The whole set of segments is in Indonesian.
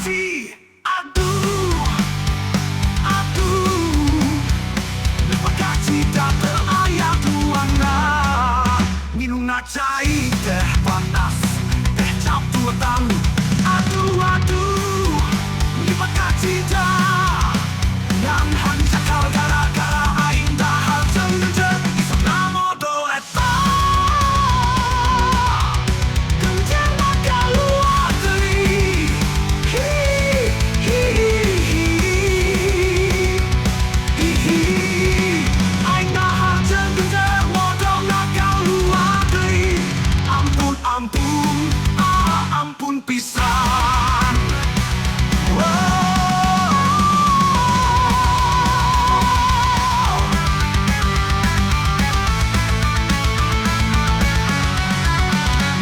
kasih. Aduh, aduh, lepaskan cinta terayat tuana. Minum cai teh panas, teh cap tua tahu. Aduh, aduh, lepaskan cinta yang hancur gara-gara aing dahar cengenjeng isok namo doeta. Kenjeng maka luar deui. Hi hi hi hi. Aing dahar cengenjeng modong maka luar deui. Ampun ampun, ampun pisan.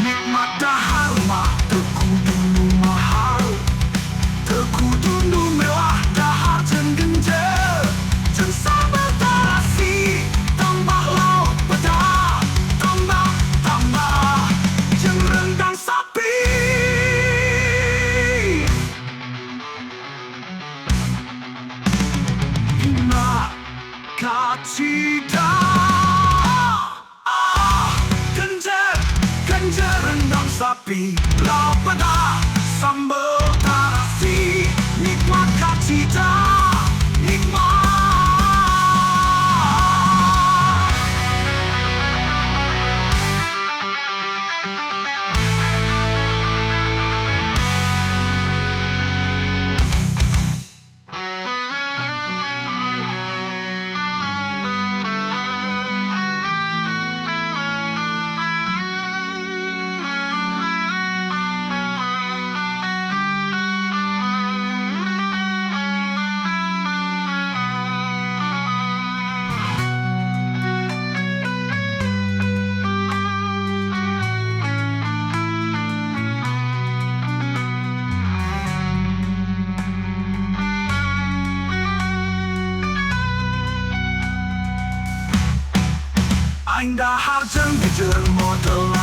Nikmat dahar mah teu kudu nu mahal, teu kudu nu mewah. Dahar cengenjeng jeung sambal terasi, tambah lauk pedas, tambah jeung rendang sapi. Hina kacida, kenjer rendang sapi, lauk pedas, sambal terasi. Nikmat kacida, nikmat. Aing dahar cengenjeng model